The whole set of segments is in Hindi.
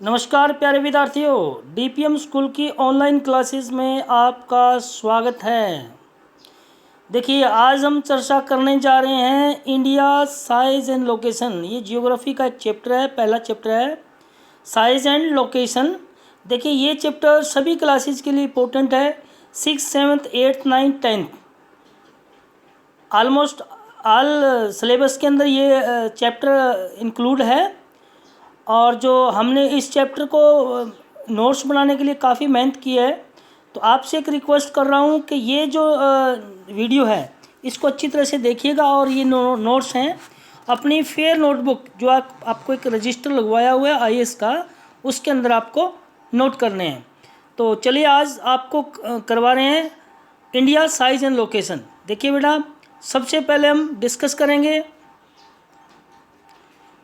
नमस्कार प्यारे विद्यार्थियों, डीपीएम स्कूल की ऑनलाइन क्लासेस में आपका स्वागत है। देखिए, आज हम चर्चा करने जा रहे हैं इंडिया साइज एंड लोकेशन। ये जियोग्राफी का एक चैप्टर है, पहला चैप्टर है साइज एंड लोकेशन। देखिए, ये चैप्टर सभी क्लासेस के लिए इम्पोर्टेंट है। 6th 7th 8th 9th 10th almost all syllabus के अंदर ये चैप्टर इंक्लूड है। और जो हमने इस चैप्टर को नोट्स बनाने के लिए काफ़ी मेहनत की है, तो आपसे एक रिक्वेस्ट कर रहा हूँ कि ये जो वीडियो है इसको अच्छी तरह से देखिएगा। और ये नोट्स हैं अपनी फेयर नोटबुक जो आपको एक रजिस्टर लगवाया हुआ है आईएएस का, उसके अंदर आपको नोट करने हैं। तो चलिए आज आपको करवा रहे हैं इंडिया साइज एंड लोकेशन। देखिए बेटा, सबसे पहले हम डिस्कस करेंगे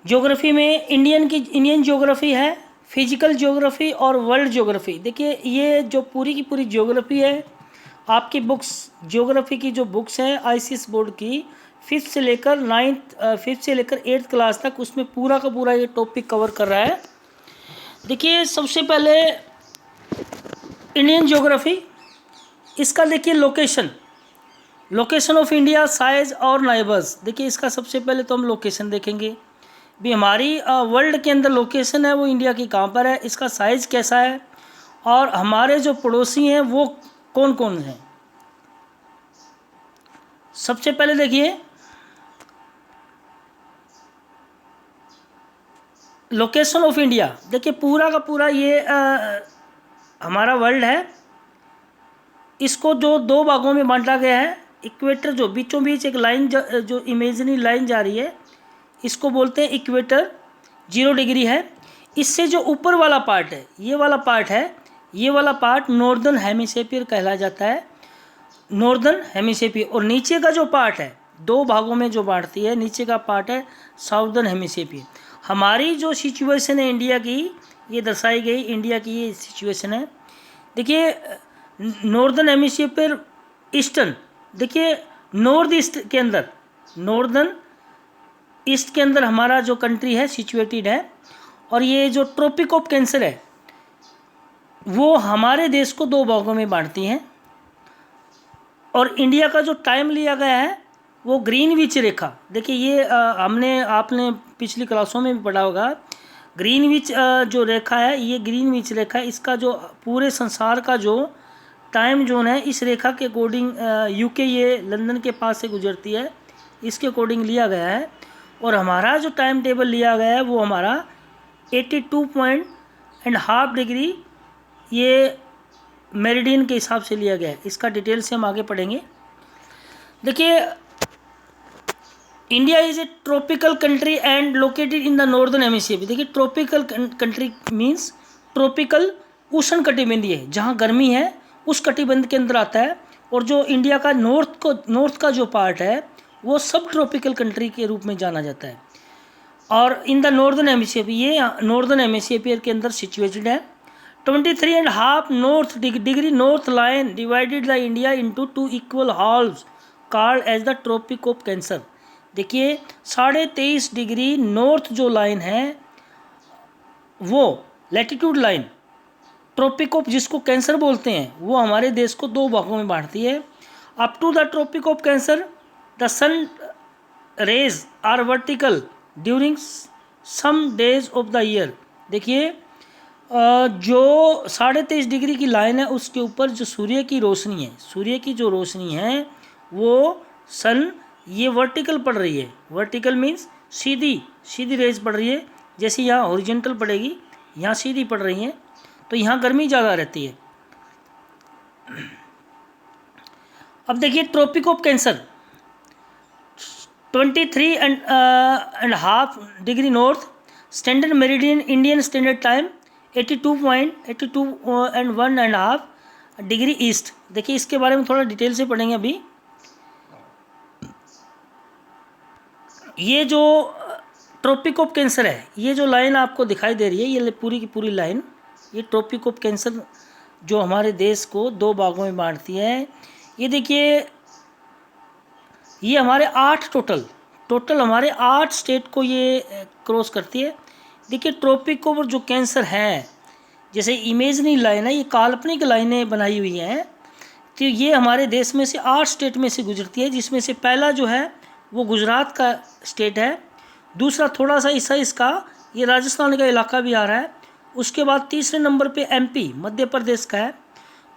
ज्योग्राफी में इंडियन ज्योग्राफी है, फिजिकल ज्योग्राफी और वर्ल्ड ज्योग्राफी। देखिए, ये जो पूरी की पूरी ज्योग्राफी है, आपकी बुक्स ज्योग्राफी की जो बुक्स हैं आईसीएस बोर्ड की 5th से लेकर 8th क्लास तक, उसमें पूरा का पूरा ये टॉपिक कवर कर रहा है। देखिए, सबसे पहले इंडियन ज्योग्राफी, इसका देखिए लोकेशन ऑफ इंडिया, साइज और नाइबर्स। देखिए, इसका सबसे पहले तो हम लोकेशन देखेंगे भी। हमारी वर्ल्ड के अंदर लोकेशन है वो इंडिया की कहाँ पर है, इसका साइज़ कैसा है, और हमारे जो पड़ोसी हैं वो कौन कौन हैं। सबसे पहले देखिए लोकेशन ऑफ इंडिया। देखिए, पूरा का पूरा ये हमारा वर्ल्ड है। इसको जो दो भागों में बांटा गया है। इक्वेटर, जो बीचों बीच एक लाइन जो इमेजिनरी लाइन जा रही है, इसको बोलते हैं इक्वेटर, 0 डिग्री है। इससे जो ऊपर वाला पार्ट है, ये वाला पार्ट है, ये वाला पार्ट नॉर्दर्न हेमिस्फीयर कहला जाता है, नॉर्दर्न हेमिस्फीयर। और नीचे का जो पार्ट है, दो भागों में जो बांटती है, नीचे का पार्ट है साउदर्न हेमिस्फीयर। हमारी जो सिचुएशन है इंडिया की, ये दर्शाई गई इंडिया की ये सिचुएशन है। देखिए, नॉर्दर्न हेमिस्फीयर ईस्टर्न, देखिए नॉर्थ ईस्ट के अंदर, नॉर्दर्न ईस्ट के अंदर हमारा जो कंट्री है सिचुएटेड है। और ये जो ट्रॉपिक ऑफ कैंसर है वो हमारे देश को दो भागों में बांटती हैं। और इंडिया का जो टाइम लिया गया है वो ग्रीनविच रेखा। देखिए, ये आपने पिछली क्लासों में भी पढ़ा होगा। ग्रीनविच जो रेखा है, ये ग्रीनविच रेखा है, इसका जो पूरे संसार का जो टाइम जोन है, इस रेखा के अकॉर्डिंग यूके, ये लंदन के पास से गुजरती है, इसके अकॉर्डिंग लिया गया है। और हमारा जो टाइम टेबल लिया गया है वो हमारा 82.5 डिग्री ये मेरिडियन के हिसाब से लिया गया है। इसका डिटेल से हम आगे पढ़ेंगे। देखिए, India is a tropical country and located in the northern hemisphere. देखिए, ट्रॉपिकल कंट्री मीन्स ट्रॉपिकल, उष्ण कटिबंधीय, जहाँ गर्मी है उस कटिबंध के अंदर आता है। और जो इंडिया का नॉर्थ का जो पार्ट है वो सब ट्रॉपिकल कंट्री के रूप में जाना जाता है। और इन द नॉर्दर्न हेमिस्फीयर, ये नॉर्दर्न हेमिस्फीयर के अंदर सिचुएटेड है। 23.5 north degree north line divided the India into 2 equal halves called as the Tropic of Cancer. देखिए, 23.5 डिग्री नॉर्थ जो लाइन है वो लैटिट्यूड लाइन, ट्रॉपिक ऑफ जिसको कैंसर बोलते हैं, वो हमारे देश को दो भागों में बांटती है। Up to the Tropic of Cancer the sun rays are vertical during some days of the year. देखिए, जो 23.5 डिग्री की लाइन है उसके ऊपर जो सूर्य की रोशनी है, सूर्य की जो रोशनी है वो सन, ये वर्टिकल पड़ रही है। वर्टिकल मीन्स सीधी रेज पड़ रही है। जैसे यहाँ हॉरिजॉन्टल पड़ेगी, यहाँ सीधी पड़ रही है, तो यहाँ गर्मी ज़्यादा रहती है। अब देखिए, Tropic of Cancer 23.5 degree north standard meridian Indian standard time 82.1.5 degree east. देखिए, इसके बारे में थोड़ा डिटेल से पढ़ेंगे अभी। ये जो ट्रॉपिक ऑफ कैंसर है, ये जो लाइन आपको दिखाई दे रही है, ये पूरी की पूरी लाइन, ये ट्रॉपिक ऑफ कैंसर जो हमारे देश को दो भागों में बांटती है। ये देखिए, ये हमारे 8 टोटल हमारे 8 स्टेट को ये क्रॉस करती है। देखिए ट्रॉपिक ऑफ जो कैंसर है, जैसे इमेजनरी लाइन है, ये काल्पनिक लाइनें बनाई हुई हैं, तो ये हमारे देश में से 8 स्टेट में से गुजरती है, जिसमें से पहला जो है वो गुजरात का स्टेट है, दूसरा थोड़ा सा हिस्सा इसका ये राजस्थान का इलाका भी आ रहा है, उसके बाद तीसरे नंबर पे एमपी मध्य प्रदेश का है,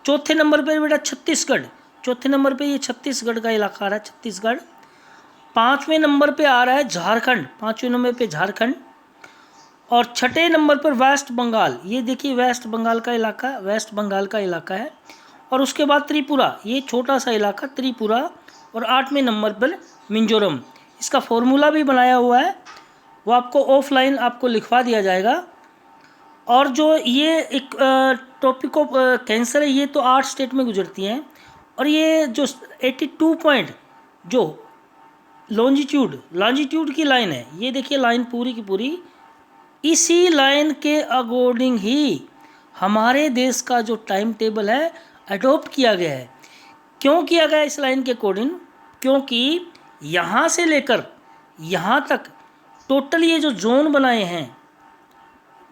चौथे नंबर पे बेटा छत्तीसगढ़, चौथे नंबर पे ये छत्तीसगढ़ का इलाका आ रहा है, छत्तीसगढ़। पाँचवें नंबर पे आ रहा है झारखंड, पाँचवें नंबर पे झारखंड, और छठे नंबर पर वेस्ट बंगाल, ये देखिए वेस्ट बंगाल का इलाका, वेस्ट बंगाल का इलाका है, और उसके बाद त्रिपुरा, ये छोटा सा इलाका त्रिपुरा, और 8वें नंबर पर मिजोरम। इसका फॉर्मूला भी बनाया हुआ है, वो आपको ऑफलाइन आपको लिखवा दिया जाएगा। और जो ये एक टॉपिक ऑफ कैंसर है, ये तो 8 स्टेट में गुजरती हैं, और ये जो 82 पॉइंट जो लॉन्जिट्यूड की लाइन है, ये देखिए लाइन पूरी की पूरी, इसी लाइन के अकॉर्डिंग ही हमारे देश का जो टाइम टेबल है अडॉप्ट किया गया है। क्यों किया गया इस लाइन के अकॉर्डिंग? क्योंकि यहाँ से लेकर यहाँ तक टोटल ये जो जोन बनाए हैं,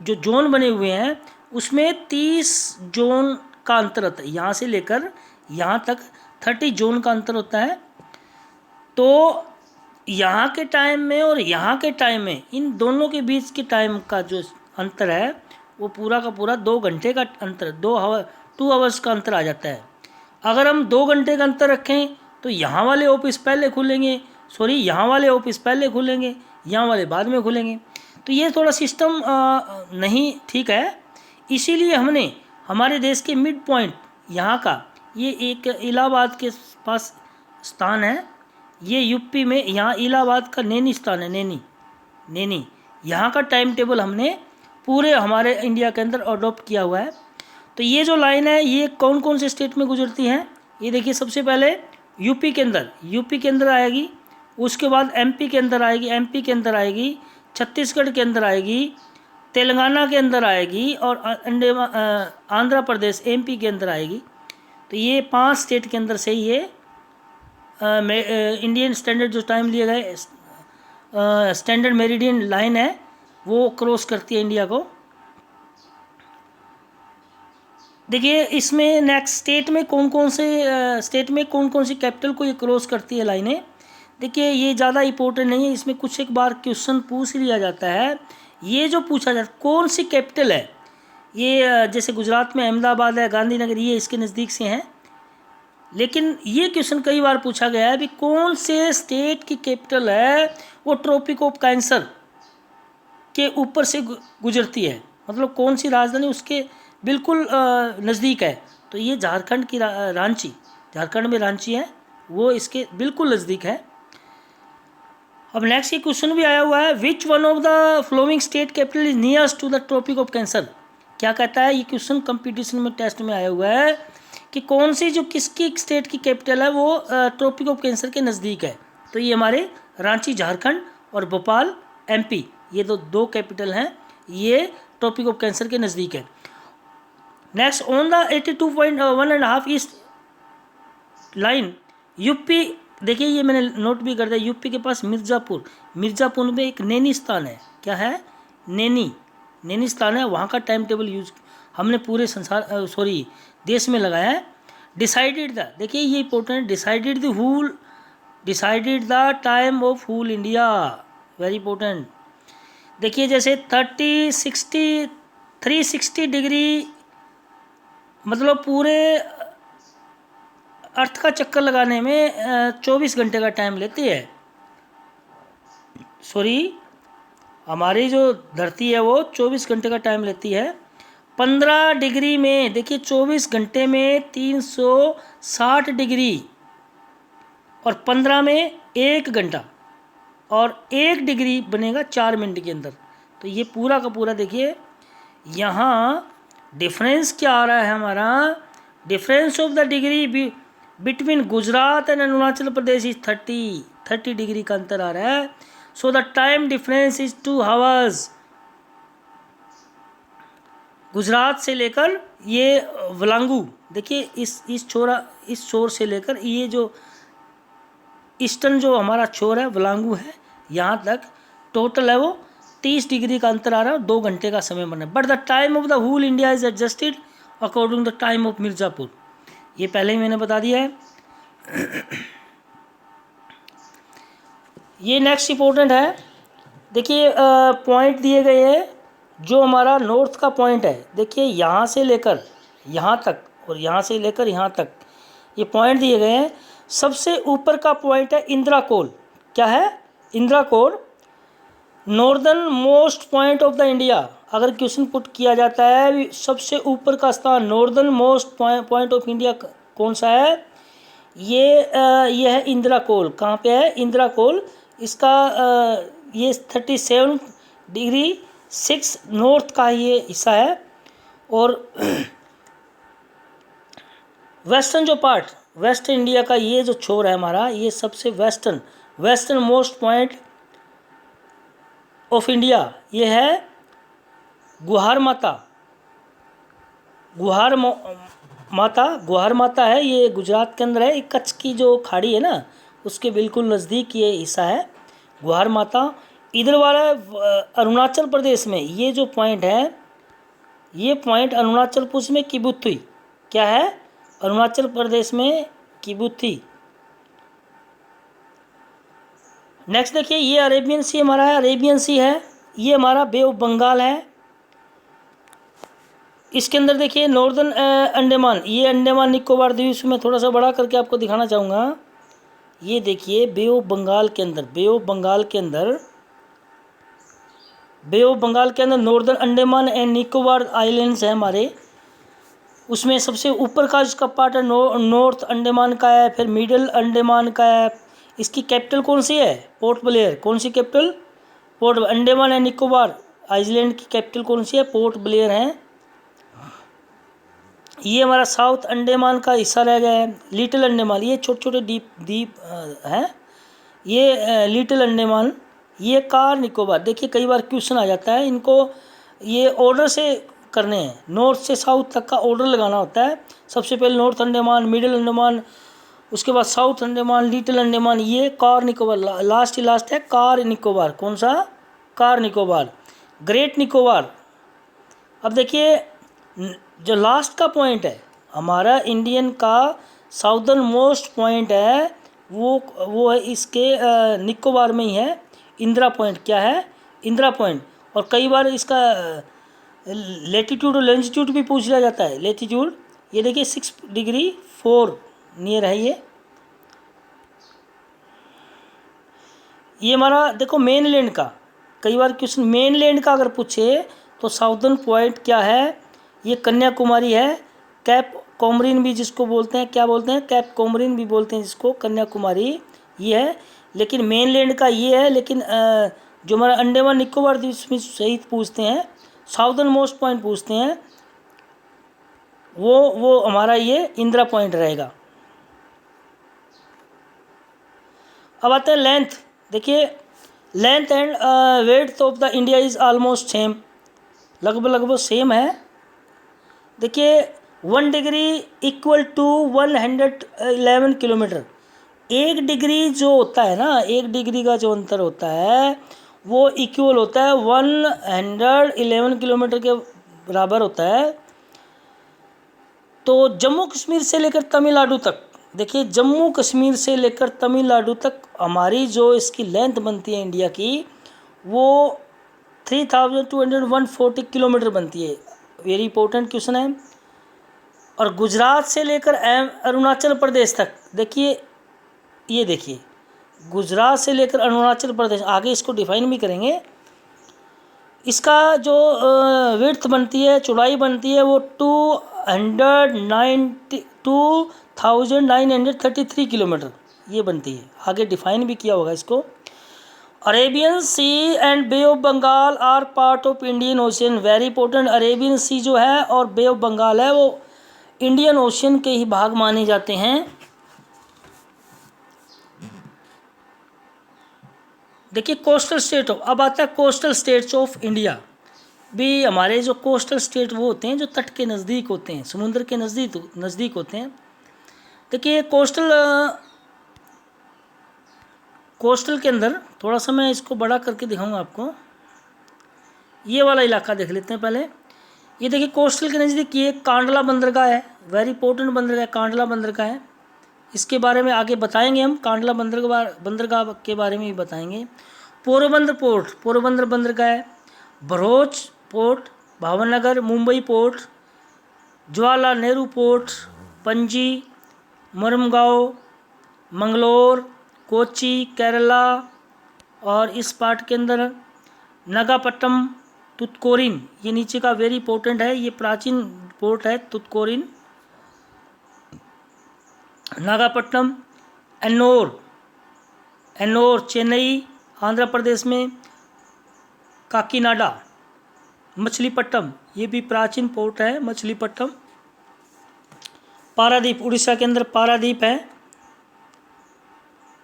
जो जोन बने हुए हैं, उसमें 30 जोन का अंतर होता है, यहाँ से लेकर यहाँ तक 30 जोन का अंतर होता है। तो यहाँ के टाइम में और यहाँ के टाइम में, इन दोनों के बीच के टाइम का जो अंतर है वो पूरा का पूरा 2 घंटे का अंतर, 2 आवर्स का अंतर आ जाता है। अगर हम 2 घंटे का अंतर रखें तो यहाँ वाले ऑफिस पहले खुलेंगे, यहाँ वाले ऑफिस पहले खुलेंगे, यहाँ वाले बाद में खुलेंगे, तो ये थोड़ा सिस्टम नहीं ठीक है। इसीलिए हमने हमारे देश के मिड पॉइंट यहाँ का, ये एक इलाहाबाद के पास स्थान है, ये यूपी में, यहाँ इलाहाबाद का नैनी स्थान है, नैनी, यहाँ का टाइम टेबल हमने पूरे हमारे इंडिया के अंदर अडॉप्ट किया हुआ है। तो ये जो लाइन है ये कौन कौन से स्टेट में गुजरती हैं, ये देखिए सबसे पहले यूपी के अंदर आएगी, उसके बाद एमपी के अंदर आएगी, छत्तीसगढ़ के अंदर आएगी, तेलंगाना के अंदर आएगी, और आंध्र प्रदेश एमपी के अंदर आएगी। तो ये 5 स्टेट के अंदर से ये इंडियन स्टैंडर्ड जो टाइम लिए गए स्टैंडर्ड मेरिडियन लाइन है वो क्रॉस करती है इंडिया को। देखिए इसमें नेक्स्ट स्टेट में कौन कौन सी कैपिटल को ये क्रॉस करती है लाइनें। देखिए ये ज़्यादा इंपॉर्टेंट नहीं है, इसमें कुछ एक बार क्वेश्चन पूछ लिया जाता है। ये जो पूछा जाता है कौन सी कैपिटल है, ये जैसे गुजरात में अहमदाबाद है, गांधीनगर, ये इसके नज़दीक से हैं, लेकिन ये क्वेश्चन कई बार पूछा गया है भी कौन से स्टेट की कैपिटल है वो ट्रॉपिक ऑफ कैंसर के ऊपर से गुजरती है, मतलब कौन सी राजधानी उसके बिल्कुल नज़दीक है। तो ये झारखंड की रांची, झारखंड में रांची है, वो इसके बिल्कुल नज़दीक है। अब नेक्स्ट ये क्वेश्चन भी आया हुआ है, which one of the following state capital is nearest to the Tropic of Cancer. क्या कहता है ये क्वेश्चन, कंपटीशन में टेस्ट में आया हुआ है कि कौन सी जो किसकी स्टेट की कैपिटल है वो ट्रॉपिक ऑफ कैंसर के नज़दीक है। तो ये हमारे रांची झारखंड और भोपाल एमपी, ये दो कैपिटल हैं, ये ट्रॉपिक ऑफ कैंसर के नज़दीक है। Next on the 82.1.5 east line UP, देखिए ये मैंने नोट भी कर दिया, यूपी के पास मिर्ज़ापुर में एक नैनी स्थान है। क्या है? नैनी स्थान है, वहाँ का टाइम टेबल यूज हमने पूरे देश में लगाया है। डिसाइडेड द, देखिए ये important, decided the time of whole India, very important. देखिए जैसे 360 डिग्री मतलब पूरे अर्थ का चक्कर लगाने में 24 घंटे का टाइम लेती है। हमारी जो धरती है वो 24 घंटे का टाइम लेती है। 15 डिग्री में देखिए 24 घंटे में 360 डिग्री, और 15 में 1 घंटा, और 1 डिग्री बनेगा 4 मिनट के अंदर। तो ये पूरा का पूरा देखिए यहाँ डिफरेंस क्या आ रहा है हमारा, difference of the degree between Gujarat and Arunachal Pradesh is 30 degree का अंतर आ रहा है। So the time difference is 2 hours. Gujarat से लेकर ये वलांगू, देखिए इस छोर से लेकर ये जो ईस्टर्न जो हमारा छोर है वलांगू है, यहाँ तक टोटल है वो 30 डिग्री का अंतर आ रहा है, 2 घंटे का समय बना है। But the time of the whole India is adjusted according the time of Mirzapur. ये पहले ही मैंने बता दिया है। ये नेक्स्ट इंपॉर्टेंट है, देखिए पॉइंट दिए गए हैं। जो हमारा नॉर्थ का पॉइंट है, देखिए यहाँ से लेकर यहाँ तक और यहाँ से लेकर यहाँ तक ये पॉइंट दिए गए हैं। सबसे ऊपर का पॉइंट है इंदिरा कोल। क्या है? Indira col, northern most point of the India. अगर क्वेश्चन पुट किया जाता है सबसे ऊपर का स्थान northern most point of India कौन सा है, ये है इंदिरा कोल। कहाँ पे है? इंदिरा कोल। इसका ये 37 डिग्री 6 नॉर्थ का ये हिस्सा है। और वेस्टर्न जो पार्ट, वेस्ट इंडिया का ये जो छोर है हमारा, ये सबसे western most point of India ये है गुहार माता है। ये गुजरात के अंदर है। कच्छ की जो खाड़ी है ना, उसके बिल्कुल नज़दीक ये हिस्सा है गुहार माता। इधर वाला अरुणाचल प्रदेश में ये जो पॉइंट है, ये पॉइंट अरुणाचल प्रदेश में किबुथुई। क्या है? अरुणाचल प्रदेश में किबुथुई। नेक्स्ट देखिए, ये अरेबियन सी हमारा है, अरेबियन सी है। ये हमारा बे ऑफ बंगाल है। इसके अंदर देखिए नॉर्दर्न अंडमान, ये अंडमान निकोबार द्वीप में थोड़ा सा बड़ा करके आपको दिखाना चाहूँगा। ये देखिए बे ऑफ बंगाल के अंदर northern Andaman and Nicobar islands हैं हमारे। उसमें सबसे ऊपर का जिसका पार्ट है नॉर्थ अंडमान का है, फिर मिडिल अंडमान का है। इसकी कैपिटल कौन सी है? पोर्ट ब्लेयर। कौन सी capital? Port. Andaman and Nicobar island की कैपिटल कौन सी है? पोर्ट ब्लेयर है। ये हमारा साउथ अंडमान का हिस्सा रह गया है। लिटिल अंडमान, ये छोटे छोटे द्वीप हैं। ये लिटिल अंडमान, ये कार निकोबार। देखिए कई बार क्वेश्चन आ जाता है, इनको ये ऑर्डर से करने हैं, नॉर्थ से साउथ तक का ऑर्डर लगाना होता है। सबसे पहले नॉर्थ अंडमान, मिडिल अंडमान, उसके बाद साउथ अंडमान, लिटिल अंडमान, ये कार निकोबार, लास्ट है कार निकोबार। कौन सा? कार निकोबार। ग्रेट निकोबार। अब देखिए जो लास्ट का पॉइंट है हमारा इंडियन का साउदर्न मोस्ट पॉइंट है, वो है इसके निकोबार में ही है, इंदिरा पॉइंट। क्या है? इंदिरा पॉइंट। और कई बार इसका लेटीट्यूड और लॉन्जिट्यूड भी पूछ लिया जाता है। लेटीट्यूड ये देखिए 6 डिग्री 4 नियर है ये हमारा। देखो मेन लैंड का, कई बार क्वेश्चन मेन लैंड का अगर पूछे तो साउदर्न पॉइंट क्या है? ये कन्याकुमारी है। कैप कोमरिन भी जिसको बोलते हैं, क्या बोलते हैं? कैप कोमरिन भी बोलते हैं जिसको, कन्याकुमारी ये है। लेकिन मेन लैंड का ये है। लेकिन जो हमारा अंडमान निकोबार द्वीप में सहित पूछते हैं, साउदर्न मोस्ट पॉइंट पूछते हैं, वो हमारा ये इंदिरा पॉइंट रहेगा। अब आते हैं लेंथ। देखिए length and width of the India is almost same, लगभग सेम है। देखिए 1 degree equal to 111 kilometre. 1 degree जो होता है ना, 1 डिग्री का जो अंतर होता है वो इक्वल होता है 111 किलोमीटर के बराबर होता है। तो जम्मू कश्मीर से लेकर तमिलनाडु तक, देखिए जम्मू कश्मीर से लेकर तमिलनाडु तक हमारी जो इसकी लेंथ बनती है इंडिया की, वो 3240 किलोमीटर बनती है। वेरी इंपॉर्टेंट क्वेश्चन है। और गुजरात से लेकर अरुणाचल प्रदेश तक, देखिए ये देखिए गुजरात से लेकर अरुणाचल प्रदेश, आगे इसको डिफाइन भी करेंगे। इसका जो विड्थ बनती है, चौड़ाई बनती है, वो 2933 किलोमीटर ये बनती है। आगे डिफाइन भी किया होगा इसको। Arabian Sea and Bay of Bengal are part of Indian Ocean. Very important. Arabian Sea जो है और बे ऑफ बंगाल है वो इंडियन ओशियन के ही भाग माने जाते हैं। देखिए कोस्टल स्टेट, अब आता है कोस्टल स्टेट्स ऑफ इंडिया। भी हमारे जो कोस्टल स्टेट वो होते हैं जो तट के नज़दीक होते हैं, समुद्र के नज़दीक होते हैं। देखिए कोस्टल के अंदर थोड़ा सा मैं इसको बड़ा करके दिखाऊंगा आपको। ये वाला इलाका देख लेते हैं पहले। ये देखिए कोस्टल के नज़दीक ये कांडला बंदरगाह है, वेरी इंपॉर्टेंट बंदरगाह कांडला बंदरगाह है। इसके बारे में आगे बताएंगे हम, कांडला बंदरगाह के बारे में भी बताएंगे। पोरबंदर पोर्ट, पोरबंदर बंदरगाह है। Bharuch port, Bhavnagar, Mumbai port, Jawaharlal Nehru port, Panaji, Mormugao, Mangalore, Kochi, Kerala, और इस पार्ट के अंदर नागापट्टनम, तुतकोरिन, ये नीचे का वेरी इंपॉर्टेंट है, ये प्राचीन पोर्ट है तुतकोरिन, नागापट्टनम, एन्नोर, एन्नोर चेन्नई आंध्र प्रदेश में, काकीनाडा, मछलीपट्टनम, ये भी प्राचीन पोर्ट है मछलीपट्टनम, पारादीप उड़ीसा के अंदर पारादीप है,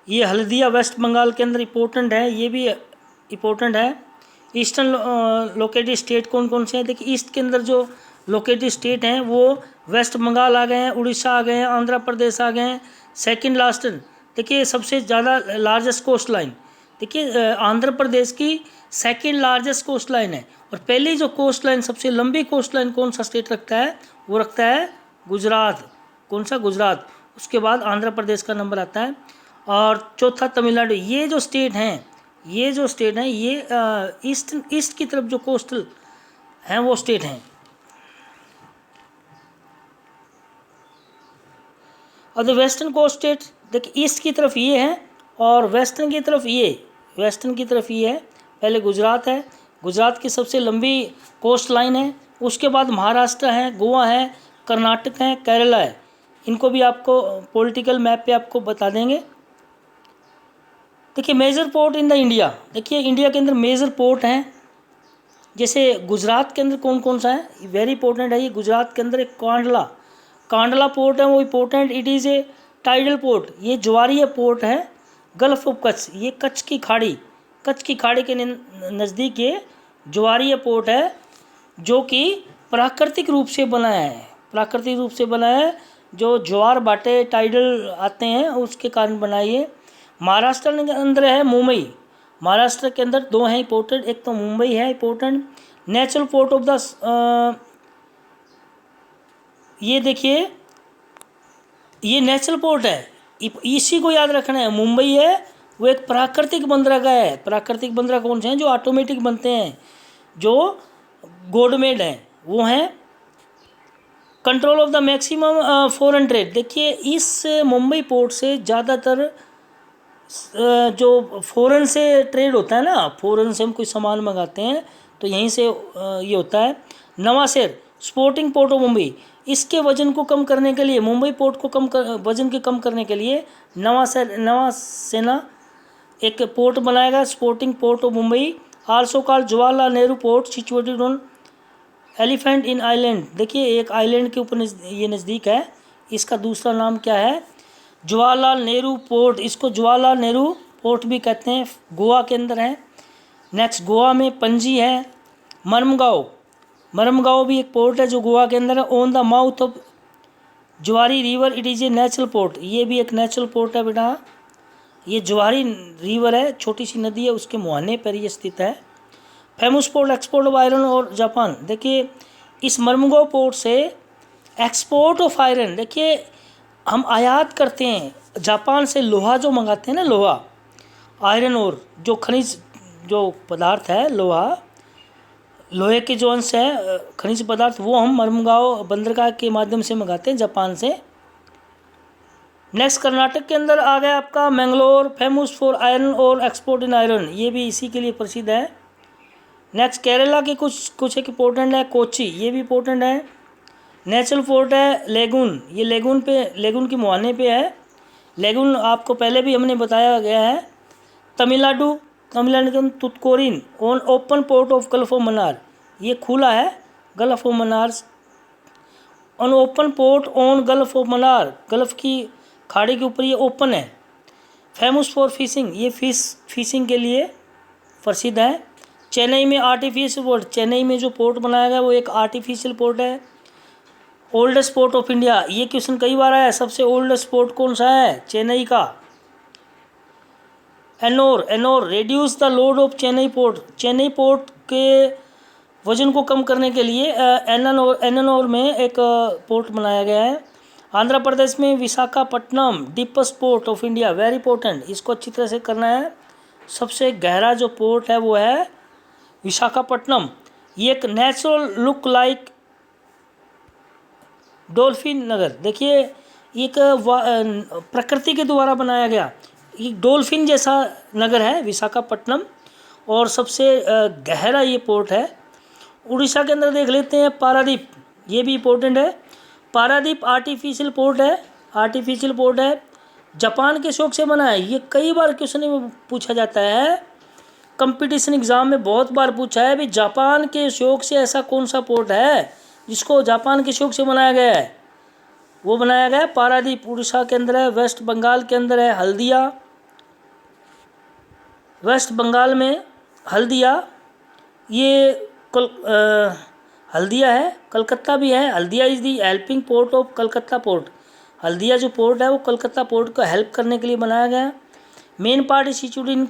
ये हल्दिया वेस्ट बंगाल के अंदर इम्पोर्टेंट है, ये भी इम्पोर्टेंट है। ईस्टर्न लोकेटेड स्टेट कौन कौन से हैं? देखिए ईस्ट के अंदर जो लोकेटेड स्टेट हैं वो वेस्ट बंगाल आ गए हैं, उड़ीसा आ गए हैं, आंध्र प्रदेश आ गए हैं। सेकंड लास्ट देखिए सबसे ज़्यादा लार्जेस्ट कोस्ट लाइन, देखिए आंध्र प्रदेश की सेकंड लार्जेस्ट कोस्ट लाइन है, और पहली जो कोस्ट लाइन सबसे लंबी कोस्ट लाइन कौन सा स्टेट रखता है? वो रखता है गुजरात। कौन सा? गुजरात। उसके बाद आंध्र प्रदेश का नंबर आता है, और चौथा तमिलनाडु। ये जो स्टेट हैं ये ईस्ट की तरफ जो कोस्टल हैं वो स्टेट हैं। और द वेस्टर्न कोस्ट स्टेट देखिए ईस्ट की तरफ ये है और वेस्टर्न की तरफ ये है। पहले गुजरात है, गुजरात की सबसे लंबी कोस्ट लाइन है। उसके बाद महाराष्ट्र है, गोवा है, कर्नाटक है, केरला है। इनको भी आपको पॉलिटिकल मैप पे आपको बता देंगे। देखिए major port in the India, देखिए इंडिया के अंदर मेजर पोर्ट हैं। जैसे गुजरात के अंदर कौन कौन सा है? वेरी इंपॉर्टेंट है ये। गुजरात के अंदर एक कांडला पोर्ट है, वो important. It is a tidal port, ये ज्वारीय पोर्ट है। गल्फ ऑफ कच्छ, ये कच्छ की खाड़ी के नज़दीक ये ज्वारीय पोर्ट है, जो कि प्राकृतिक रूप से बना है। जो ज्वार बाटे टाइडल आते हैं उसके कारण बनाइए। महाराष्ट्र के अंदर है मुंबई, महाराष्ट्र के अंदर दो हैं इंपॉर्टेंट, एक तो मुंबई है important. Natural port of the ये देखिए ये नेचुरल पोर्ट है, इसी को याद रखना है। मुंबई है वो एक प्राकृतिक बंदरगाह है। प्राकृतिक बंदरगाह कौन से हैं? जो ऑटोमेटिक बनते हैं, जो गॉड-मेड हैं, वो हैं। Control of the maximum foreign trade, देखिए इस मुंबई पोर्ट से ज़्यादातर जो फ़ॉरेन से ट्रेड होता है ना, फ़ॉरेन से हम कोई सामान मंगाते हैं तो यहीं से ये होता है। नवासेर स्पोर्टिंग पोर्ट ऑफ मुंबई, इसके वजन को कम करने के लिए, मुंबई पोर्ट को वजन के कम करने के लिए नवासेना एक पोर्ट बनाएगा, sporting port of Mumbai. Also called Jawaharlal Nehru port, situated on elephant in island, देखिए एक आइलैंड के ऊपर ये नज़दीक है। इसका दूसरा नाम क्या है? जवाहरलाल नेहरू पोर्ट। इसको जवाहरलाल नेहरू पोर्ट भी कहते हैं, गोवा के अंदर है। नेक्स्ट गोवा में पणजी है। मरमगांव भी एक पोर्ट है जो गोवा के अंदर है। ऑन द माउथ ऑफ ज्वारी river, it is a natural port, ये भी एक नेचुरल पोर्ट है बेटा। ये ज्वारी रिवर है, छोटी सी नदी है, उसके मुहाने पर ये स्थित है। Famous port export of iron और जापान, देखिए इस मरमगांव पोर्ट से एक्सपोर्ट ऑफ आयरन, देखिए हम आयात करते हैं जापान से लोहा जो मंगाते हैं ना, लोहा, आयरन और जो खनिज जो पदार्थ है, लोहे के जो अंश है खनिज पदार्थ, वो हम मरमगांव बंदरगाह के माध्यम से मंगाते हैं जापान से। नेक्स्ट कर्नाटक के अंदर आ गया आपका मैंगलोर, फेमस फॉर आयरन और एक्सपोर्ट इन आयरन, ये भी इसी के लिए प्रसिद्ध है। नेक्स्ट केरला के कुछ एक इम्पोर्टेंट है। कोच्चि, ये भी इम्पोर्टेंट है। नेचुरल पोर्ट है लेगून, ये लेगून की मुहाने पे है। लेगून आपको पहले भी हमने बताया गया है। तमिलनाडु के Tuticorin on open port of Gulf of Mannar, ये खुला है Gulf of Mannar, on open port on Gulf of Mannar, Gulf की खाड़ी के ऊपर ये ओपन है। फेमस फॉर फिशिंग, ये फिशिंग के लिए प्रसिद्ध है। चेन्नई में आर्टिफिशियल पोर्ट, चेन्नई में जो पोर्ट बनाया गया वो एक आर्टिफिशियल पोर्ट है। ओल्डेस्ट पोर्ट ऑफ इंडिया, ये क्वेश्चन कई बार आया है, सबसे ओल्डेस्ट पोर्ट कौन सा है? चेन्नई का। Ennore reduce the load of Chennai port, Chennai port के वजन को कम करने के लिए एनानोर में एक पोर्ट बनाया गया है। आंध्र प्रदेश में Visakhapatnam deepest port of India, very important, इसको अच्छी तरह से करना है। सबसे गहरा जो पोर्ट है वो है विशाखापट्टनम। ये एक नेचुरल लुक लाइक डॉल्फिन नगर, देखिए एक प्रकृति के द्वारा बनाया गया एक डॉल्फिन जैसा नगर है विशाखापट्टनम, और सबसे गहरा ये पोर्ट है। उड़ीसा के अंदर देख लेते हैं पारादीप, ये भी इम्पोर्टेंट है। पारादीप आर्टिफिशियल पोर्ट है, जापान के शौक से बना है। ये कई बार क्वेश्चन में पूछा जाता है, कंपटीशन एग्जाम में बहुत बार पूछा है भी जापान के शौक से ऐसा कौन सा पोर्ट है जिसको जापान के शौक से बनाया गया है। वो बनाया गया है पारादीप, उड़ीसा के अंदर है। वेस्ट बंगाल के अंदर है हल्दिया, वेस्ट बंगाल में हल्दिया, ये हल्दिया है। कलकत्ता भी है, Haldia is the helping port of Calcutta port. Haldia जो पोर्ट है वो कलकत्ता पोर्ट को हेल्प करने के लिए बनाया गया है। Main part is situated in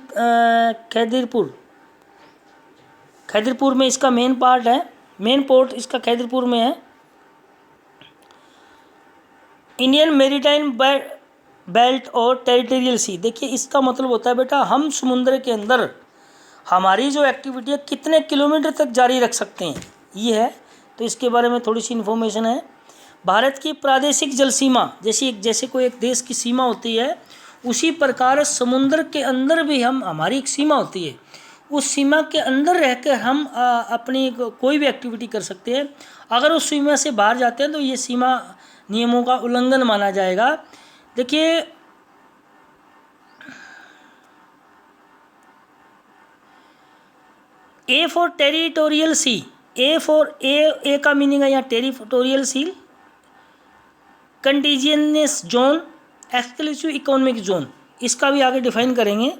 Khidirpur में इसका मेन पार्ट है, मेन पोर्ट इसका खैदिरपुर में है। इंडियन मेरीटाइम बेल्ट और टेरिटोरियल सी, देखिए इसका मतलब होता है बेटा हम समुद्र के अंदर हमारी जो एक्टिविटी है कितने किलोमीटर तक जारी रख सकते हैं, ये है। तो इसके बारे में थोड़ी सी इन्फॉर्मेशन है। भारत की प्रादेशिक जल सीमा, जैसे कोई एक देश की सीमा होती है, उसी प्रकार समुद्र के अंदर भी हमारी एक सीमा होती है। उस सीमा के अंदर रहकर हम अपनी कोई भी एक्टिविटी कर सकते हैं। अगर उस सीमा से बाहर जाते हैं तो ये सीमा नियमों का उल्लंघन माना जाएगा। देखिए ए फॉर टेरिटोरियल सी, ए का मीनिंग है यहाँ टेरिटोरियल सी, contiguous zone, exclusive economic zone, इसका भी आगे डिफाइन करेंगे।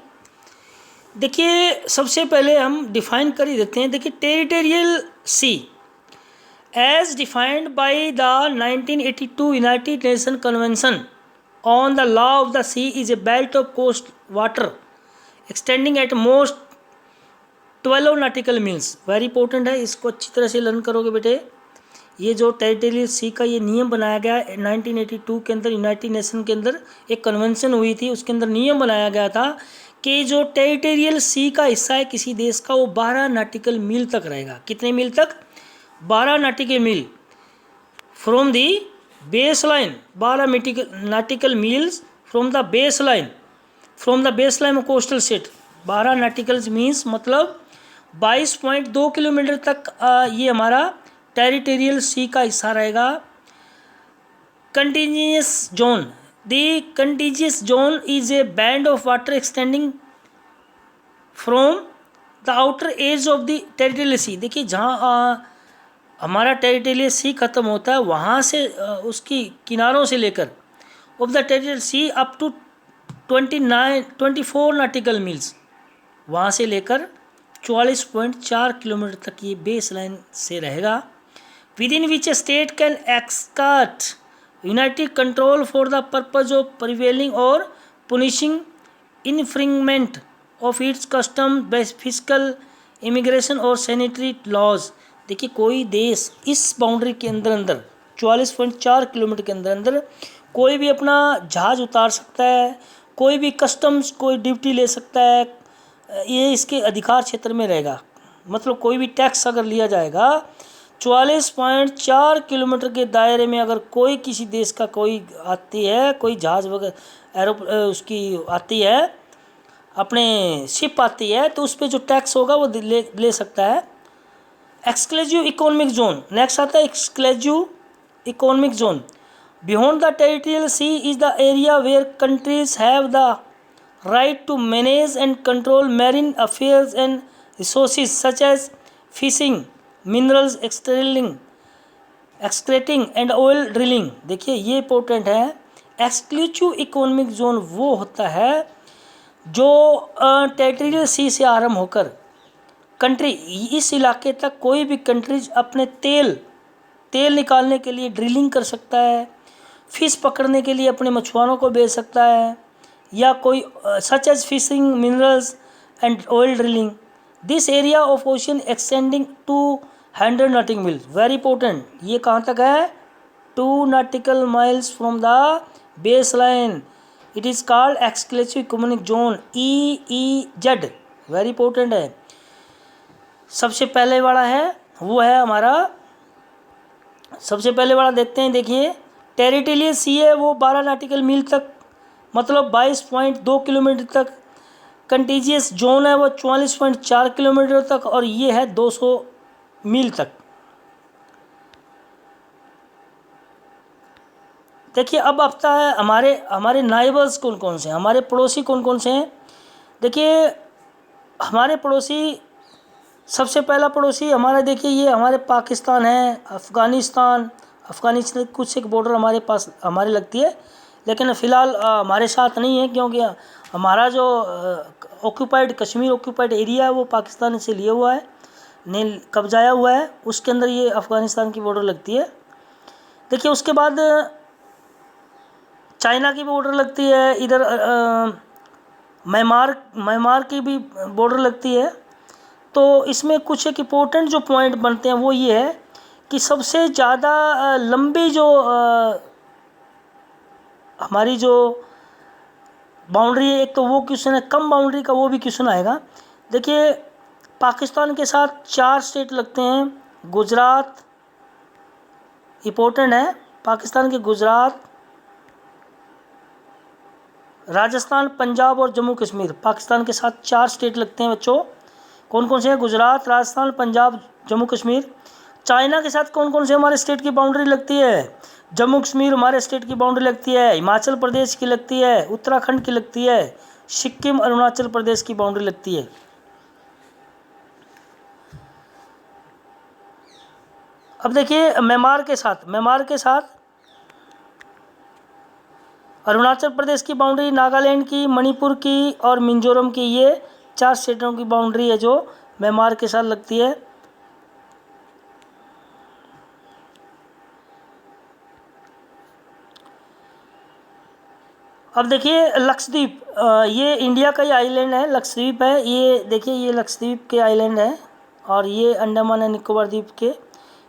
देखिए सबसे पहले हम डिफाइन कर ही देते हैं। देखिए territorial sea as defined by the 1982 united nation convention on the law of the sea is a belt of coast water extending at most 12 nautical miles, very important है, इसको अच्छी तरह से लर्न करोगे बेटे। ये जो टेरिटोरियल सी का ये नियम बनाया गया 1982 के अंदर, यूनाइटेड नेशन के अंदर एक कन्वेंशन हुई थी, उसके अंदर नियम बनाया गया था कि जो टेरिटोरियल सी का हिस्सा है किसी देश का वो 12 नॉटिकल मील तक रहेगा। कितने मील तक? 12 nautical mile from the base line, 12 nautical miles from the base line of coastal state. 12 nauticals means मतलब 22.2 किलोमीटर तक ये हमारा टेरिटोरियल सी का हिस्सा रहेगा। Contiguous zone, the contiguous zone is a band of water extending from the outer edge of the territorial sea. देखिए जहाँ हमारा टेरिटोरियल सी ख़त्म होता है वहाँ से उसकी किनारों से लेकर of the territorial sea up to 24 nautical miles, वहाँ से लेकर 44.4 किलोमीटर तक ये बेस लाइन से रहेगा। Within which state can exert united control for the purpose of preventing और punishing infringement of its custom fiscal immigration और सैनिटरी लॉज। देखिए कोई देश इस बाउंड्री के अंदर 44.4 किलोमीटर के अंदर कोई भी अपना जहाज़ उतार सकता है, कोई भी कस्टम्स कोई ड्यूटी ले सकता है, ये इसके अधिकार क्षेत्र में रहेगा। मतलब कोई भी टैक्स अगर लिया जाएगा 44.4 किलोमीटर के दायरे में अगर कोई किसी देश का कोई आती है, कोई जहाज़ वगैरह उसकी आती है, अपने शिप आती है, तो उस पर जो टैक्स होगा वो ले सकता है। एक्सक्लूसिव इकोनॉमिक जोन, नेक्स्ट आता है exclusive economic zone. Beyond the territorial sea is the area where countries have the right to manage and control marine affairs and resources such as fishing, minerals extracting and oil drilling। देखिए ये इंपॉर्टेंट है। एक्सक्लूसिव इकोनॉमिक जोन वो होता है जो टेरिटोरियल सी से आरंभ होकर कंट्री इस इलाके तक कोई भी कंट्रीज अपने तेल निकालने के लिए ड्रिलिंग कर सकता है, फिश पकड़ने के लिए अपने मछुआरों को बेच सकता है, या कोई such as fishing, minerals and oil drilling. This area of ocean extending to 100 nautical mile, very important. ये कहाँ तक है? 2 nautical miles from the base line, it is called exclusive economic zone, EEZ, very important है। सबसे पहले वाला है वो है हमारा, सबसे पहले वाला देखते हैं। देखिए टेरिटोरियल सी है वो 12 नॉटिकल मील तक, मतलब 22.2 किलोमीटर तक। कंटीजियस जोन है वो 44.4 किलोमीटर तक, और ये है 200 मील तक। देखिए अब आता है हमारे हमारे नाइबर्स कौन कौन से हैं, हमारे पड़ोसी कौन कौन से हैं। देखिए हमारे पड़ोसी, सबसे पहला पड़ोसी हमारा, देखिए ये हमारे पाकिस्तान है, अफ़गानिस्तान। अफ़गानिस्तान कुछ एक बॉर्डर हमारे पास हमारे लगती है, लेकिन फ़िलहाल हमारे साथ नहीं है, क्योंकि हमारा जो ऑक्यूपाइड कश्मीर ऑक्यूपाइड एरिया है वो पाकिस्तान से लिया हुआ है, ने कब्जाया हुआ है, उसके अंदर ये अफ़गानिस्तान की बॉर्डर लगती है। देखिए उसके बाद चाइना की बॉर्डर लगती है, इधर म्यांमार की भी बॉर्डर लगती है। तो इसमें कुछ एक इम्पोर्टेंट जो पॉइंट बनते हैं वो ये है कि सबसे ज़्यादा लंबी जो हमारी जो बाउंड्री है, एक तो वो क्वेश्चन है, कम बाउंड्री का वो भी क्वेश्चन आएगा। देखिए पाकिस्तान के साथ 4 स्टेट लगते हैं। गुजरात इम्पोर्टेंट है, पाकिस्तान के गुजरात, राजस्थान, पंजाब और जम्मू कश्मीर, पाकिस्तान के साथ 4 स्टेट लगते हैं बच्चों। कौन कौन से हैं? गुजरात, राजस्थान, पंजाब, जम्मू कश्मीर। चाइना के साथ कौन कौन से हमारे स्टेट की बाउंड्री लगती है? जम्मू कश्मीर हमारे स्टेट की बाउंड्री लगती है, हिमाचल प्रदेश की लगती है, उत्तराखंड की लगती है, सिक्किम अरुणाचल प्रदेश की बाउंड्री लगती है। अब देखिए म्यांमार के साथ अरुणाचल प्रदेश की बाउंड्री, नागालैंड की, मणिपुर की और मिजोरम की, ये 4 स्टेटों की बाउंड्री है जो म्यांमार के साथ लगती है। अब देखिए लक्षद्वीप, ये इंडिया का ही आइलैंड है, लक्षद्वीप है ये। देखिए ये लक्षद्वीप के आइलैंड है, और ये अंडमान एंड निकोबार द्वीप के,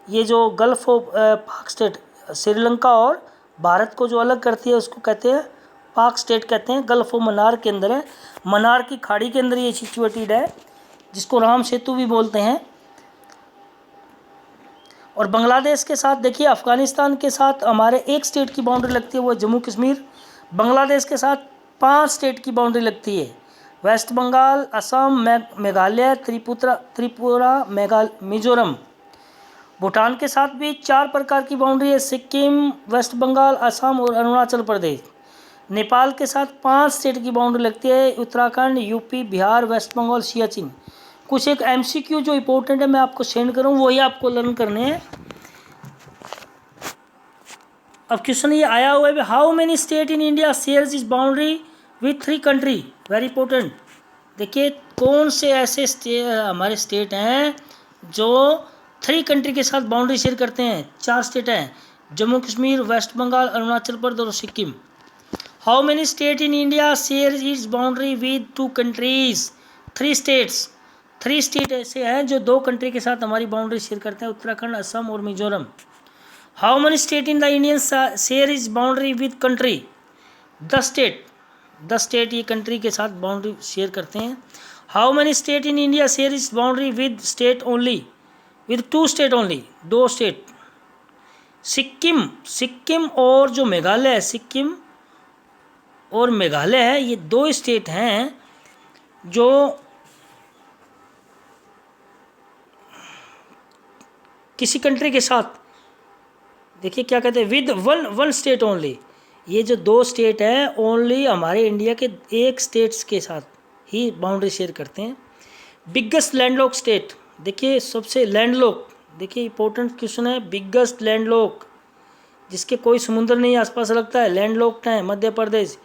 ये जो गल्फ ऑफ पाक स्टेट, श्रीलंका और भारत को जो अलग करती है उसको कहते हैं पाक स्टेट कहते हैं। गल्फ ऑफ मन्नार के अंदर है, मन्नार की खाड़ी के अंदर ये सिचुएटेड है, जिसको राम सेतु भी बोलते हैं। और बांग्लादेश के साथ, देखिए अफ़गानिस्तान के साथ हमारे एक स्टेट की बाउंड्री लगती है, वो जम्मू कश्मीर। बांग्लादेश के साथ 5 स्टेट की बाउंड्री लगती है, वेस्ट बंगाल, असम, मेघालय, त्रिपुरा, मिजोरम। भूटान के साथ भी 4 प्रकार की बाउंड्री है, सिक्किम, वेस्ट बंगाल, असम और अरुणाचल प्रदेश। नेपाल के साथ 5 स्टेट की बाउंड्री लगती है, उत्तराखंड, यूपी, बिहार, वेस्ट बंगाल, सियाचिन। कुछ एक MCQ जो इम्पोर्टेंट है मैं आपको सेंड करूँ, वही आपको लर्न करने हैं। अब क्वेश्चन ये आया हुआ है, how many state in India shares is boundary with 3 country, very important. देखिए कौन से ऐसे हमारे स्टेट हैं जो 3 कंट्री के साथ बाउंड्री शेयर करते हैं? 4 स्टेट हैं, जम्मू कश्मीर, वेस्ट बंगाल, अरुणाचल प्रदेश और Sikkim. How many state in India share is boundary with 2 countries? 3 states, 3 state ऐसे हैं जो 2 कंट्री के साथ हमारी बाउंड्री शेयर करते हैं, उत्तराखंड, असम और Mizoram. How many state in the Indian share is boundary with country? 10 state, 10 state ये कंट्री के साथ बाउंड्री शेयर करते हैं। How many state in India share is boundary with state only? With 2 state only, 2 state. Sikkim और जो मेघालय है, सिक्किम और मेघालय है, ये 2 स्टेट हैं जो किसी कंट्री के साथ, देखिए क्या कहते हैं, विद वन स्टेट ओनली। ये जो 2 स्टेट हैं ओनली हमारे इंडिया के एक स्टेट्स के साथ ही बाउंड्री शेयर करते हैं। बिगेस्ट लैंडलॉक स्टेट, देखिए सबसे लैंडलॉक, देखिए इंपॉर्टेंट क्वेश्चन है, बिगेस्ट लैंडलॉक जिसके कोई समुद्र नहीं आसपास लगता है, लैंडलॉक्ड है, मध्य प्रदेश।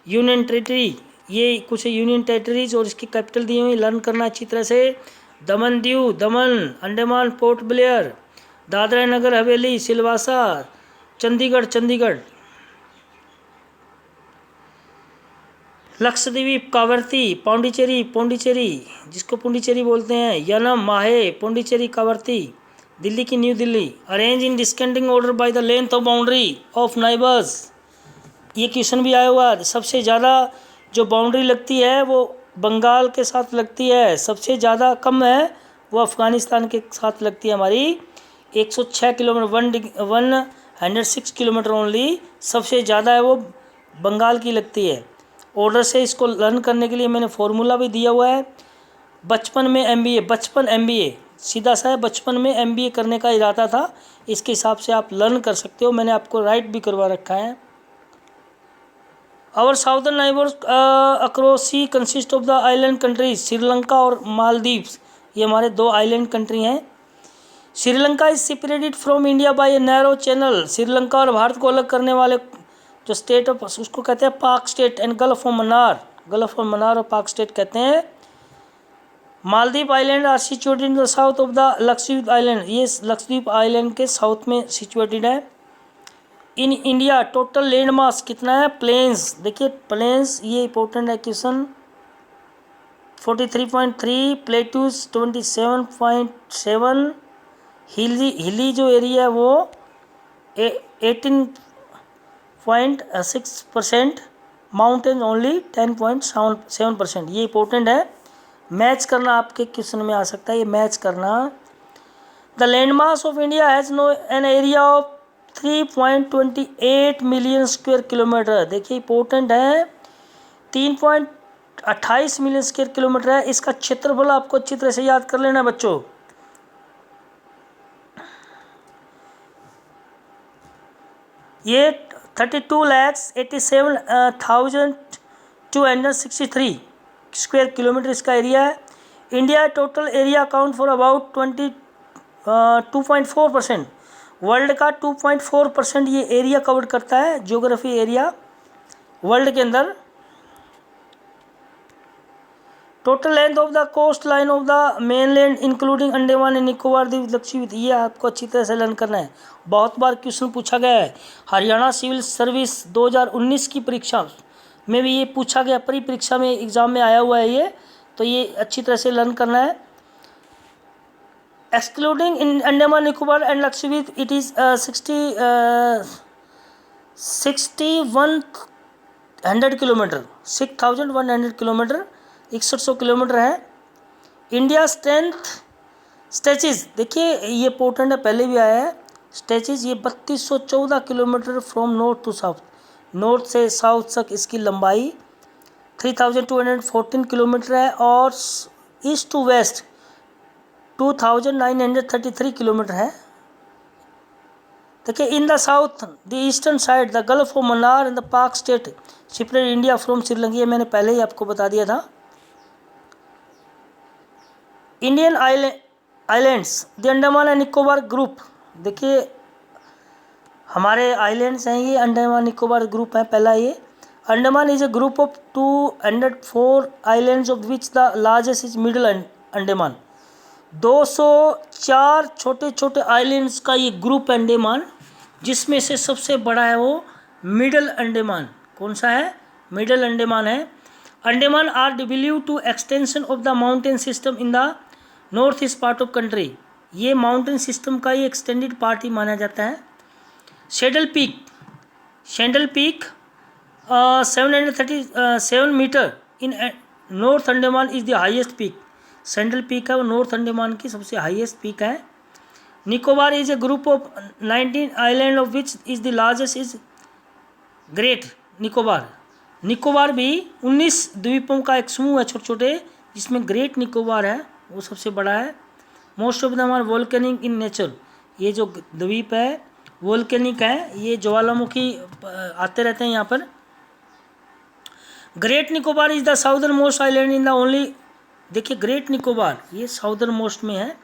यूनियन टेरिटरी, ये कुछ यूनियन टेरिटरीज और इसकी कैपिटल दी हुई, लर्न करना अच्छी तरह से। दमन दीव, दमन, अंडमान, पोर्ट ब्लेयर, दादरा नगर हवेली, सिलवासा, चंडीगढ़, लक्षद्वीप, कावरती, पौंडीचेरी जिसको पुंडीचेरी बोलते हैं, यनम, माहे, पुंडीचेरी, कावरती, दिल्ली की New Delhi. Arrange in descending order by the length of boundary of neighbours, ये क्वेश्चन भी आया हुआ है। सबसे ज़्यादा जो बाउंड्री लगती है वो बंगाल के साथ लगती है, सबसे ज़्यादा कम है वो अफ़गानिस्तान के साथ लगती है हमारी 106 किलोमीटर 106 किलोमीटर ओनली, सबसे ज़्यादा है वो बंगाल की लगती है। ऑर्डर से इसको लर्न करने के लिए मैंने फॉर्मूला भी दिया हुआ है। बचपन में MBA सीधा सा है, बचपन में MBA करने का इरादा था, इसके हिसाब से आप लर्न कर सकते हो, मैंने आपको राइट भी करवा रखा है। Our southern neighbours across sea consist of the island countries Sri Lanka और मालदीव्स, ये हमारे 2 आइलैंड कंट्री हैं। Sri Lanka is separated from India by a narrow channel, Sri Lanka और भारत को अलग करने वाले जो स्टेट ऑफ उसको कहते हैं Palk strait and gulf of Mannar और पाक स्टेट कहते हैं। Maldive island are situated in the south of the Lakshadweep island, ये लक्षद्वीप आइलैंड के साउथ में सिचुएटेड है। In India total land mass कितना है, प्लेन्स, देखिए प्लेन्स ये इंपॉर्टेंट है क्वेश्चन, 43.3, प्लेटूज 27.7, हिली जो एरिया है वो 18.6%, माउंटेन ओनली 10.7%, ये इंपॉर्टेंट है, मैच करना आपके क्वेश्चन में आ सकता है, ये मैच करना। The land mass of India has no an area of 3.28 million square kilometre, देखिए इंपॉर्टेंट है, 3.28 मिलियन स्क्वायर किलोमीटर है। इसका क्षेत्रफल आपको अच्छी तरह से याद कर लेना बच्चों। ये 32,87,263 स्क्वायर किलोमीटर इसका एरिया है। India total area account for about 2.4%, world का 2.4% ये एरिया कवर करता है, ज्योग्राफी एरिया वर्ल्ड के अंदर। Total length of the coast line of the mainland including Andaman and Nicobar द्वीप लक्षद्वीप, ये आपको अच्छी तरह से लर्न करना है, बहुत बार क्वेश्चन पूछा गया है। हरियाणा सिविल सर्विस 2019 की परीक्षा में भी ये पूछा गया, प्री परीक्षा में एग्जाम में आया हुआ है ये, तो ये अच्छी तरह से लर्न करना है। Excluding in Andaman Nicobar and Lakshadweep it is 6100 kilometre, 6100 kilometre, 6100 kilometre है। इंडिया स्ट्रेंथ स्ट्रेचेज, देखिए ये इंपॉर्टेंट है, पहले भी आया है, स्ट्रेचेज ये 3214 kilometre from north to south, north से साउथ तक इसकी लंबाई 3214 किलोमीटर है, और ईस्ट टू वेस्ट 2933 किलोमीटर है। देखिए in the south the eastern side the Gulf of Mannar and the Palk strait separate India from Sri Lanka, ये मैंने पहले ही आपको बता दिया था। Indian islands the Andaman and Nicobar group, देखिए हमारे आइलैंड्स हैं ये अंडमान निकोबार ग्रुप है पहला ये। Andaman is a group of 204 islands of which the largest is middle Andaman, 204 छोटे छोटे आइलैंड्स का ये ग्रुप अंडमान, जिसमें से सबसे बड़ा है वो मिडल अंडमान। कौन सा है, मिडल अंडमान है। Andaman are believe to extension of the mountain system in the north east part of country, ये माउंटेन सिस्टम का ये एक्सटेंडेड पार्ट ही माना जाता है। Saddle peak 737 metre in north Andaman is the highest peak, central peak है वो नॉर्थ अंडमान की सबसे हाईएस्ट पीक है। Nicobar is a group of 19 island of which is the largest is great Nicobar, Nicobar भी 19 द्वीपों का एक समूह है छोटे छोटे, जिसमें ग्रेट निकोबार है वो सबसे बड़ा है। Most of them are volcanic in nature, ये जो द्वीप है वोल्केनिक है, ये ज्वालामुखी आते रहते हैं यहाँ पर। Great Nicobar is the southern most island in the only, देखिए ग्रेट निकोबार ये साउदर्न मोस्ट में है,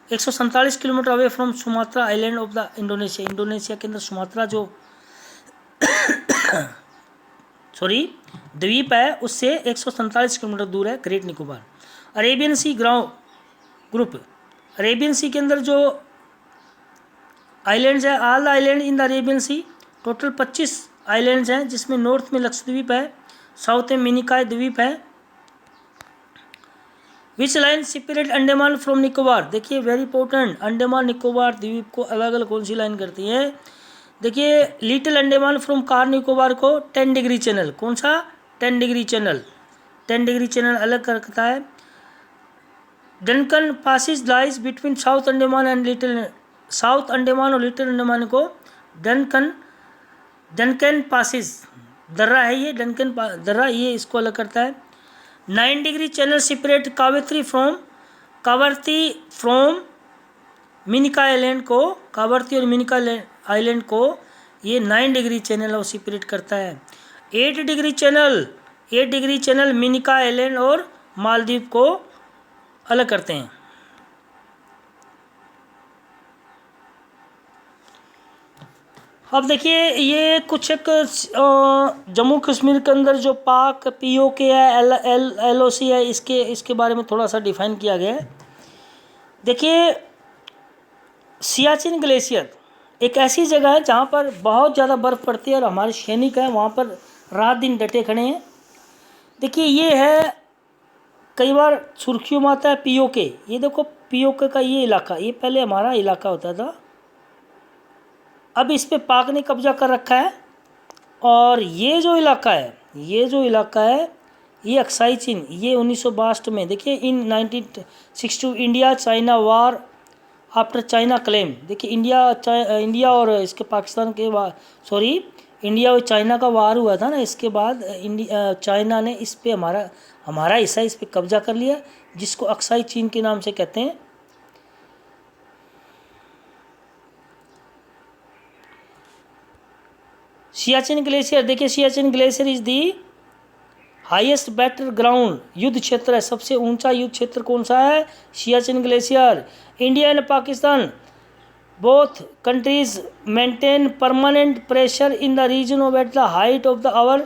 147 kilometre away from Sumatra island of the Indonesia, Indonesia के अंदर सुमात्रा जो द्वीप है उससे 147 किलोमीटर दूर है great Nicobar. Arabian Sea group, Arabian Sea के अंदर जो आइलैंड्स है, all island in the Arabian Sea, total 25 islands हैं, जिसमें नॉर्थ में लक्षद्वीप है, साउथ में मिनिकॉय द्वीप है। Which line separate Andaman from Nicobar, देखिए वेरी इंपॉर्टेंट, अंडमान निकोबार द्वीप को अलग अलग कौन सी लाइन करती है? देखिए little Andaman from car Nicobar को 10 डिग्री चैनल, कौन सा? 10 डिग्री चैनल, 10 डिग्री चैनल अलग करता है। Duncan passes lies between south Andaman and little, south Andaman और लिटिल अंडमान को डनकन पासिस दर्रा है ये, डनकन दर्रा ये इसको अलग करता है। 9 degree channel separate Kavaratti from Minicoy island को, कावरती और मिनिका आइलैंड को ये 9 डिग्री चैनल और सेपरेट करता है। 8 डिग्री चैनल मिनिका आइलैंड और मालदीव को अलग करते हैं। अब देखिए ये कुछ एक जम्मू कश्मीर के अंदर जो पाक POK है, LOC है, इसके बारे में थोड़ा सा डिफाइन किया गया है। देखिए सियाचिन ग्लेशियर एक ऐसी जगह है जहाँ पर बहुत ज़्यादा बर्फ़ पड़ती है और हमारे सैनिक हैं वहाँ पर रात दिन डटे खड़े हैं। देखिए ये है, कई बार सुर्खियों में आता है POK, ये देखो POK का ये इलाका, ये पहले हमारा इलाका होता था, अब इस पे पाक ने कब्जा कर रखा है। और ये जो इलाका है ये अक्साई चीन, ये 1962 में, देखिए इन 1962 India China war after China claim, देखिए इंडिया और इसके पाकिस्तान के इंडिया और चाइना का वार हुआ था ना, इसके बाद चाइना ने इस पे हमारा हिस्सा इस पे कब्जा कर लिया, जिसको अक्साई चीन के नाम से कहते हैं। सियाचिन ग्लेशियर, देखिए Siachen glacier is the highest battle ground, युद्ध क्षेत्र है, सबसे ऊंचा युद्ध क्षेत्र कौन सा है? Siachen glacier. India and Pakistan both countries maintain permanent pressure in the region of at the height of the over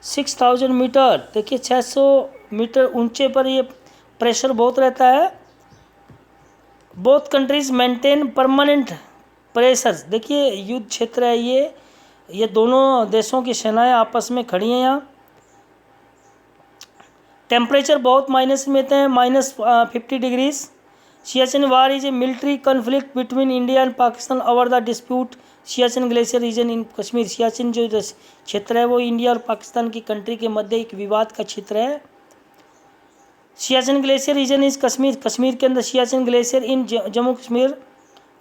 6000 metre, देखिए 600 मीटर ऊंचे पर ये प्रेशर बहुत रहता है। Both countries maintain permanent pressure, देखिए युद्ध क्षेत्र है ये दोनों देशों की सेनाएं आपस में खड़ी हैं यहाँ। टेम्परेचर बहुत माइनस में होते हैं, -50 degrees. Siachen war is a military conflict between India and Pakistan over the dispute Siachen glacier region in Kashmir, Siachen जो क्षेत्र है वो इंडिया और पाकिस्तान की कंट्री के मध्य एक विवाद का क्षेत्र है। Siachen glacier region is Kashmir के अंदर Siachen glacier in Jammu Kashmir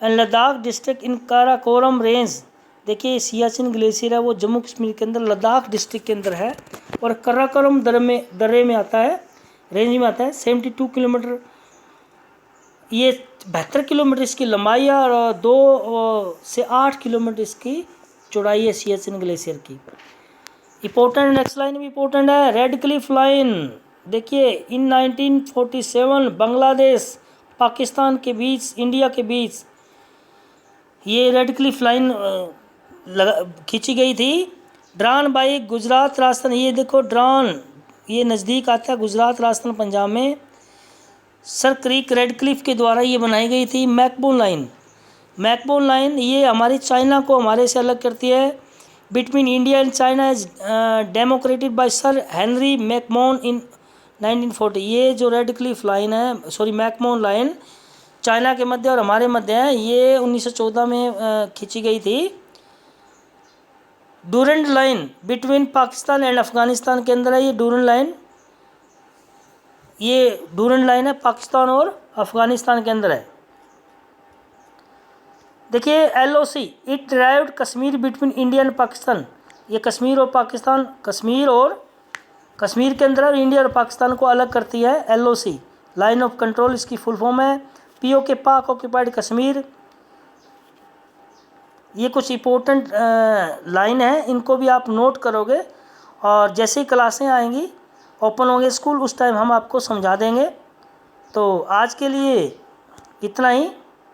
and Ladakh district in Karakoram range, देखिए सियाचिन ग्लेशियर है वो जम्मू कश्मीर के अंदर लद्दाख डिस्ट्रिक्ट के अंदर है और काराकोरम दर्रे में आता है, रेंज में आता है। 72 किलोमीटर, ये 72 किलोमीटर इसकी लंबाई है और 2 से 8 किलोमीटर इसकी चौड़ाई है सियाचिन ग्लेशियर की। इंपॉर्टेंट नेक्स्ट लाइन भी इंपॉर्टेंट है, रेड क्लिफ लाइन, देखिए इन 1947 बांग्लादेश पाकिस्तान के बीच, इंडिया के बीच ये रेड क्लिफ लाइन खींची गई थी। ड्रान बाई गुजरात राजस्थान, ये देखो ड्रान ये नज़दीक आता है गुजरात राजस्थान पंजाब में, सर क्रीक रेड क्लिफ के द्वारा ये बनाई गई थी। मैकबोन लाइन ये हमारी चाइना को हमारे से अलग करती है। Between India and China is demarcated by Sir Henry McMahon in 1940, ये जो रेड क्लिफ लाइन है मैकमोहन लाइन चाइना के मध्य और हमारे मध्य है, ये 1914 में खींची गई थी। Durand line between Pakistan and Afghanistan के अंदर है ये डूरेंट लाइन है पाकिस्तान और अफगानिस्तान के अंदर है। देखिए LOC it derived Kashmir between India and Pakistan, ये कश्मीर और कश्मीर के अंदर और इंडिया और पाकिस्तान को अलग करती है। LOC लाइन ऑफ कंट्रोल इसकी फुल फॉर्म है। POK पाक ऑक्यूपाइड कश्मीर, ये कुछ इंपॉर्टेंट लाइन है, इनको भी आप नोट करोगे और जैसे ही क्लासें आएंगी ओपन होंगे स्कूल उस टाइम हम आपको समझा देंगे। तो आज के लिए इतना ही।